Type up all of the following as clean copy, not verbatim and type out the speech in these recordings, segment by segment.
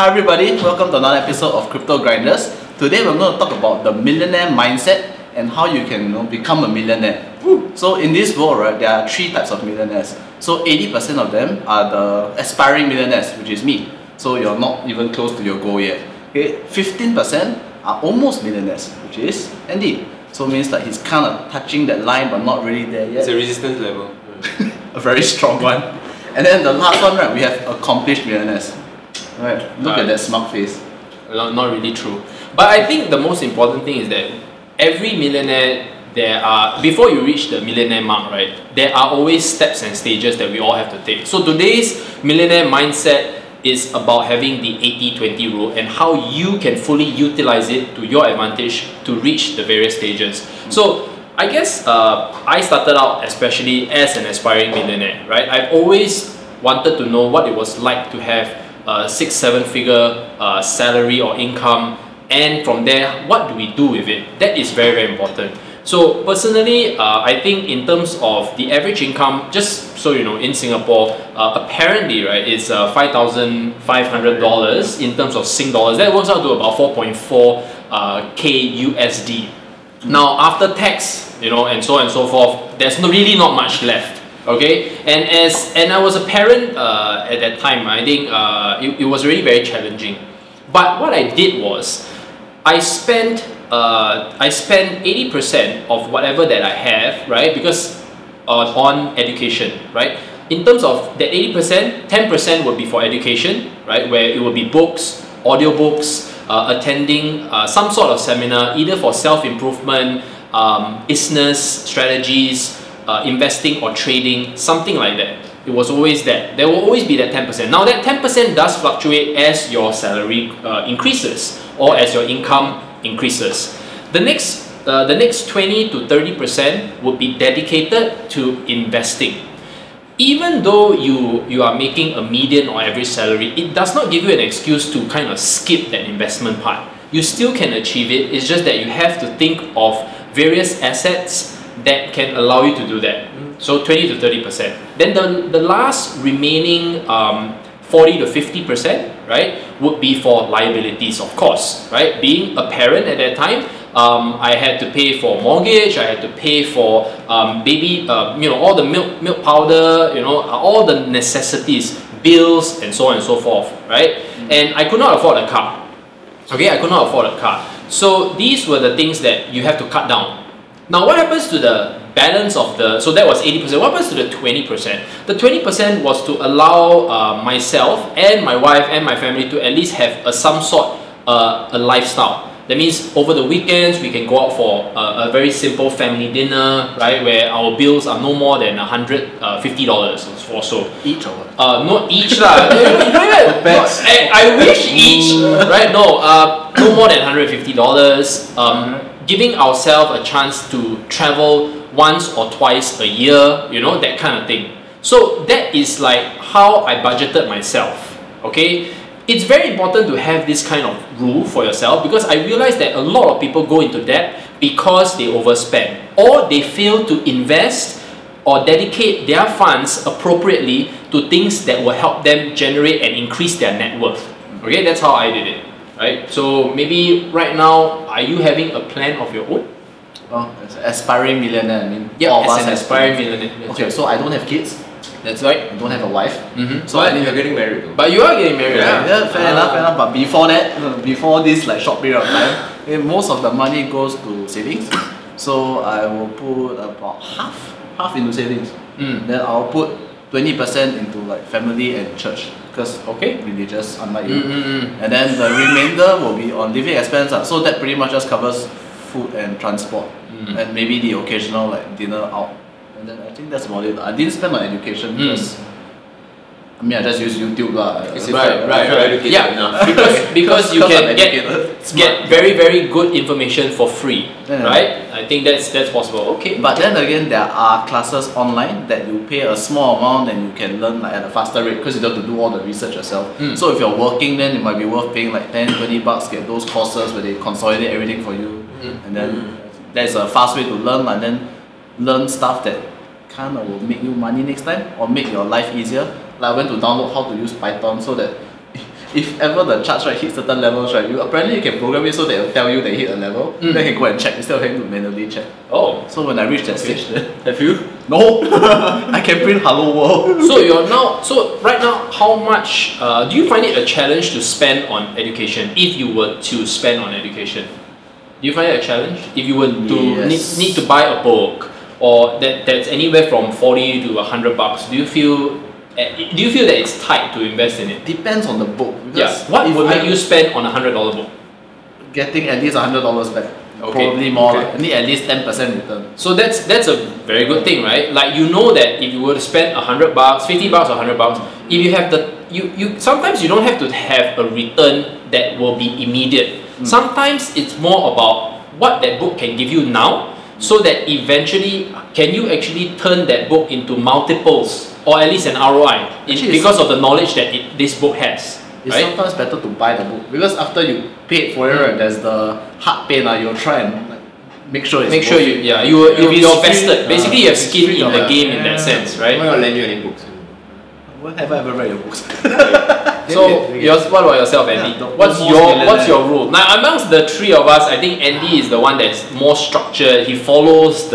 Hi everybody, welcome to another episode of Crypto Grinders. Today we're going to talk about the millionaire mindset and how you can become a millionaire. So in this world, right, there are three types of millionaires. So 80% of them are the aspiring millionaires, which is me. So you're not even close to your goal yet. Okay, 15% are almost millionaires, which is Andy. So it means that he's kind of touching that line but not really there yet. It's a resistance level. A very strong one. And then the last one, right, we have accomplished millionaires. Right, look at that smug face. Not really true. But I think the most important thing is that every millionaire, before you reach the millionaire mark, right, there are always steps and stages that we all have to take. So today's millionaire mindset is about having the 80-20 rule and how you can fully utilize it to your advantage to reach the various stages. So I guess I started out especially as an aspiring millionaire, right? I've always wanted to know what it was like to have a 6-7 figure salary or income, and from there, what do we do with it? That is very, very important. So personally, I think in terms of the average income, just so you know, in Singapore, apparently, right, it's $5,500 in terms of Sing dollars. That works out to about 4.4K USD. Now, after tax, you know, and so on and so forth, there's really not much left. Okay, and I was a parent at that time. I think it was really very challenging. But what I did was, I spent 80% of whatever that I have, right? Because on education, right? In terms of that 80%, 10% would be for education, right? Where it will be books, audiobooks, attending some sort of seminar, either for self-improvement, business strategies, investing or trading, something like that. It was always that. There will always be that 10%. Now that 10% does fluctuate as your salary increases or as your income increases. The next 20 to 30% would be dedicated to investing. Even though you are making a median or average salary, it does not give you an excuse to kind of skip that investment part. You still can achieve it. It's just that you have to think of various assets that can allow you to do that. So 20 to 30%. Then the last remaining 40 to 50%, right, would be for liabilities, of course, right? Being a parent at that time, I had to pay for mortgage, I had to pay for baby, all the milk powder, all the necessities, bills, and so on and so forth, right? And I could not afford a car. Okay, I could not afford a car. So these were the things that you have to cut down. Now, what happens to the balance of so that was 80%, what happens to the 20%? The 20% was to allow myself and my wife and my family to at least have some sort a lifestyle. That means over the weekends, we can go out for a very simple family dinner, right, where our bills are no more than $150 or so. Each or what? Not each lah. I wish each, right? No, no more than $150. Giving ourselves a chance to travel once or twice a year, that kind of thing. So that is like how I budgeted myself, okay? It's very important to have this kind of rule for yourself, because I realized that a lot of people go into debt because they overspend or they fail to invest or dedicate their funds appropriately to things that will help them generate and increase their net worth. Okay, that's how I did it. Right? So maybe right now, are you having a plan of your own? Well, as an aspiring millionaire, I mean, yeah, as an aspiring millionaire. Okay, so I don't have kids. That's right. I don't have a wife. So I think you're getting married. But you are getting married, right? Yeah, fair enough. But before that, before this short period of time, most of the money goes to savings. So I will put about half into savings. Then I'll put 20% into family and church, because religious, unlike you. And then the remainder will be on living expense. So that pretty much just covers food and transport, and maybe the occasional dinner out. And then I think that's about it. I didn't spend on education because I just use YouTube lah. Right. Yeah, because you can get very, very good information for free, right? I think that's possible. Okay. But then again, there are classes online that you pay a small amount and you can learn at a faster rate, because you don't have to do all the research yourself. So if you're working, then it might be worth paying $10-20, get those courses where they consolidate everything for you, and then that's a fast way to learn, and then learn stuff that kind of will make you money next time or make your life easier. Like I went to download how to use Python so that if ever the charts right hit certain levels, right, apparently you can program it so that it'll tell you they hit a level. Then you can go and check instead of having to manually check. Oh. So when I reach that stage, then have you? no, I can print hello world. So right now, how much do you find it a challenge to spend on education? If you were to spend on education, do you find it a challenge? If you were to need to buy a book, or that's anywhere from 40 to $100, do you feel that it's tight to invest in it? Depends on the book. Yeah. What would make you spend on $100 book? Getting at least $100 back. Okay. Probably more. I need at least 10% return. So that's a very good thing, right? Like you know that if you were to spend $100, $50 or $100, if you have you sometimes you don't have to have a return that will be immediate. Sometimes it's more about what that book can give you now, so that eventually can you actually turn that book into multiples or at least an ROI because of the knowledge that this book has. It's right? sometimes better to buy the book because after you paid for it, right, there's the heart pain. You'll try and make sure it's you're vested. Basically, you have skin in the game in that sense, right? I'm not gonna lend you any books. When have I ever read your books? So, what about yourself, Andy? Yeah, what's your rule? Now, amongst the three of us, I think Andy is the one that's more structured. He follows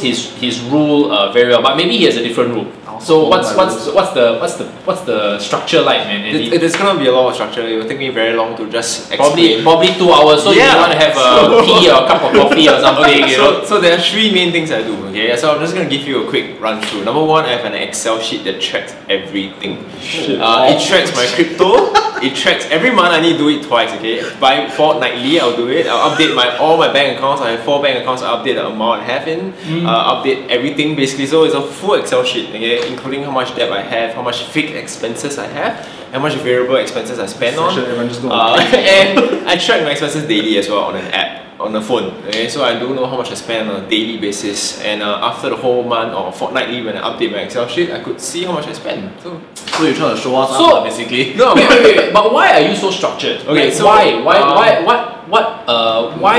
his rule very well, but maybe he has a different rule. So what's the structure like, man, Andy? It's gonna be a lot of structure. It will take me very long to just explain. Probably 2 hours. So you want to have a tea or a cup of coffee or something. Okay, so there are 3 main things I do. Okay, so I'm just gonna give you a quick run through. Number 1, I have an Excel sheet that tracks everything. It tracks my crypto. It tracks every month. I need to do it twice. Okay, by fortnightly I'll do it. I'll update all my bank accounts. I have 4 bank accounts. I'll update the amount I have in. Update everything basically. So it's a full Excel sheet. Okay, including how much debt I have, how much fixed expenses I have, how much variable expenses I spend on. And I track my expenses daily as well on an app, on the phone. Okay, so I do know how much I spend on a daily basis, and after the whole month or fortnightly when I update my Excel sheet, I could see how much I spend. So you're trying to show us up, basically. No, wait. But why are you so structured? Okay, like, so why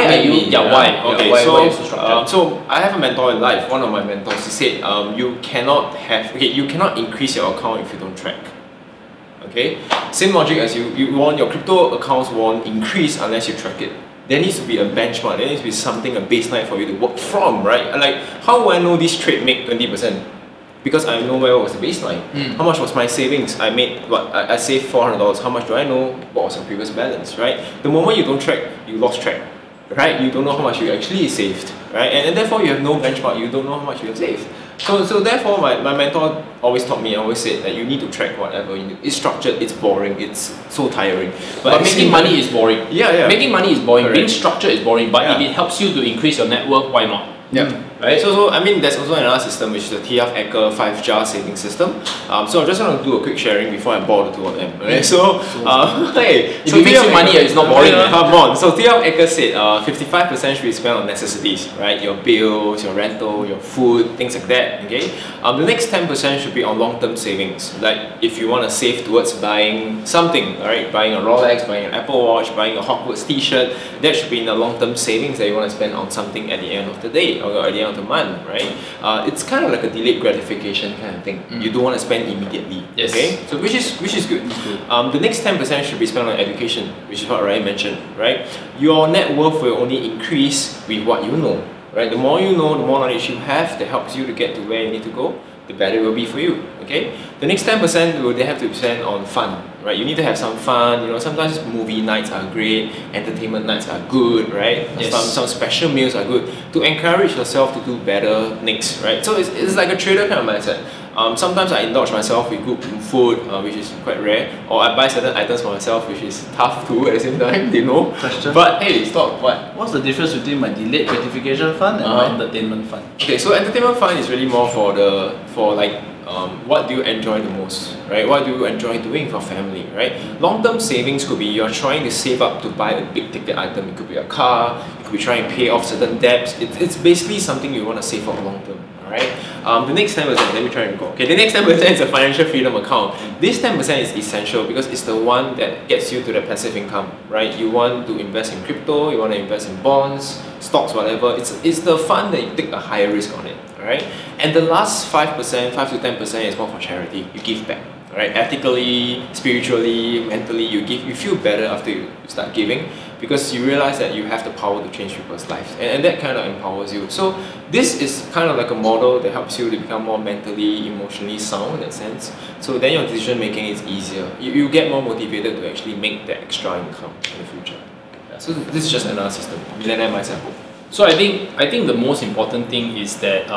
are you so structured? So I have a mentor in life. One of my mentors, he said, you cannot increase your account if you don't track. Okay, same logic as you want your crypto accounts won't increase unless you track it. There needs to be a benchmark. There needs to be something, a baseline for you to work from, right? Like, how do I know this trade make 20%? Because I know where was the baseline. How much was my savings? I made I saved $400. How much do I know? What was your previous balance, right? The moment you don't track, you lost track, right? You don't know how much you actually saved, right? And therefore you have no benchmark. You don't know how much you have saved. So therefore my mentor always taught me, always said that you need to track whatever you do. It's structured, it's boring, it's so tiring. But making money is boring. Yeah. Making money is boring. Correct. Being structured is boring. But if it helps you to increase your net worth, why not? Yeah. Right? So I mean, there's also another system which is the TF Ecker 5-jar saving system. So I'm just going to do a quick sharing before I bore the 2 of them. Okay? So hey, if it makes you money, it's not boring. Come on. So TF Ecker said 55% should be spent on necessities, right? Your bills, your rental, your food, things like that. Okay. The next 10% should be on long-term savings. Like if you want to save towards buying something, alright, buying a Rolex, buying an Apple Watch, buying a Hogwarts T-shirt, that should be in the long-term savings that you want to spend on something at the end of the day or at the end of the month, right? It's kind of like a delayed gratification kind of thing. You don't want to spend immediately. Yes. Okay. So which is good. The next 10% should be spent on education, which is what I already mentioned, right? Your net worth will only increase with what you know, right? The more you know, the more knowledge you have that helps you to get to where you need to go, the better it will be for you. Okay. The next 10% will then have to be spent on fun, right? You need to have some fun. You know, sometimes movie nights are great, entertainment nights are good, right? Yes. Some special meals are good to encourage yourself to do better next, right? So it's like a trader kind of mindset. Sometimes I indulge myself with good food, which is quite rare, or I buy certain items for myself, which is tough too at the same time, you know. Question. But hey, stop. What? What's the difference between my delayed gratification fund and my entertainment fund? Okay, so entertainment fund is really more for what do you enjoy the most, right? What do you enjoy doing for family, right? Long-term savings could be you're trying to save up to buy a big ticket item. It could be a car. You could be trying to pay off certain debts. It's basically something you want to save for long term. Alright. The next 10%, let me try and go. Okay, the next 10% is a financial freedom account. This 10% is essential because it's the one that gets you to the passive income, right? You want to invest in crypto, you want to invest in bonds, stocks, whatever. It's the fund that you take a higher risk on it, alright? And the last 5%, 5 to 10% is more for charity. You give back. right? Ethically, spiritually, mentally, you feel better after you start giving, because you realize that you have the power to change people's lives, and that kind of empowers you. So this is kind of like a model that helps you to become more mentally, emotionally sound in that sense. So then your decision making is easier. You get more motivated to actually make that extra income in the future. Yeah, so this is just another system, Millionaire Mindset book. So I think the most important thing is that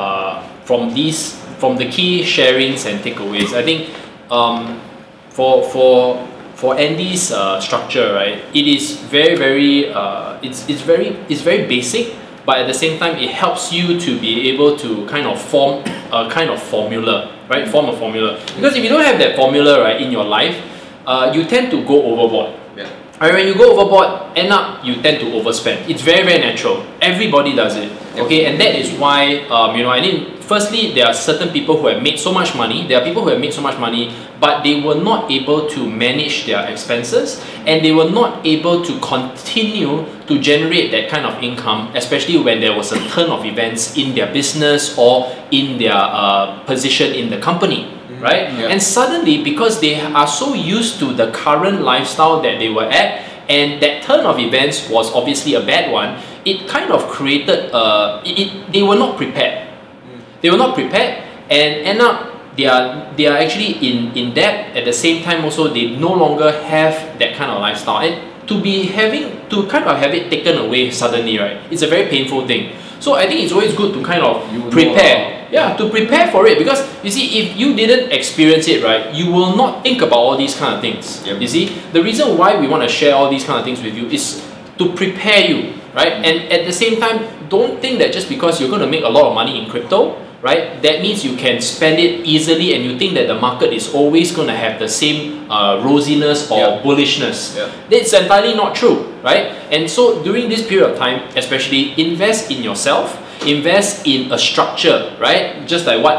from the key sharings and takeaways, I think for Andy's structure, right, it is very it's very basic, but at the same time it helps you to be able to kind of form a kind of formula, right? Form a formula. Because if you don't have that formula, right, in your life, you tend to go overboard. Yeah. Right, when you go overboard, end up you tend to overspend. It's very natural. Everybody does it. Okay, and that is why I think firstly there are certain people who have made so much money. There are people who have made so much money, but they were not able to manage their expenses, and they were not able to continue to generate that kind of income, especially when there was a turn of events in their business or in their position in the company. Right? Yeah. And suddenly, because they are so used to the current lifestyle that they were at, and that turn of events was obviously a bad one, it kind of created they were not prepared. They were not prepared, and end up they are actually in debt. At the same time also, they no longer have that kind of lifestyle, and to kind of have it taken away suddenly, right? It's a very painful thing. So I think it's always good to kind of prepare. Yeah, to prepare for it, because you see, if you didn't experience it, right, you will not think about all these kind of things. Yep. You see, the reason why we want to share all these kind of things with you is to prepare you, right? And at the same time, don't think that just because you're going to make a lot of money in crypto, right, that means you can spend it easily, and you think that the market is always going to have the same rosiness or bullishness. That's entirely not true, right? And so during this period of time, especially, invest in yourself. Invest in a structure, right? Just like what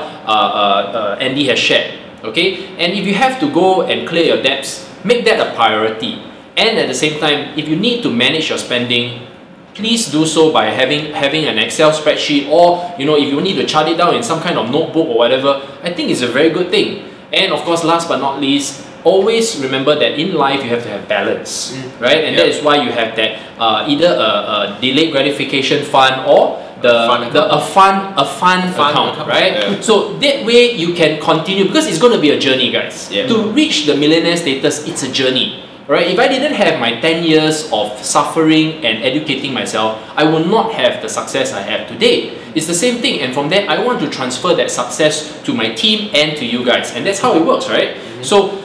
Andy has shared, okay? And if you have to go and clear your debts, make that a priority. And at the same time, if you need to manage your spending, please do so by having an Excel spreadsheet, or if you need to chart it down in some kind of notebook or whatever. I think it's a very good thing. And of course, last but not least, always remember that in life you have to have balance, right? And that is why you have that either a delayed gratification fund or a fun account, right? Yeah. So that way you can continue, because it's going to be a journey, guys. Yeah. To reach the millionaire status, it's a journey, right? If I didn't have my 10 years of suffering and educating myself, I would not have the success I have today. It's the same thing, and from that I want to transfer that success to my team and to you guys, and that's how it works, right? So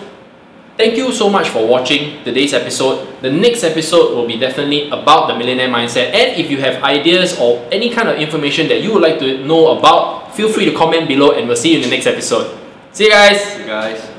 thank you so much for watching today's episode. The next episode will be definitely about the Millionaire Mindset. And if you have ideas or any kind of information that you would like to know about, feel free to comment below, and we'll see you in the next episode. See you guys! See you guys!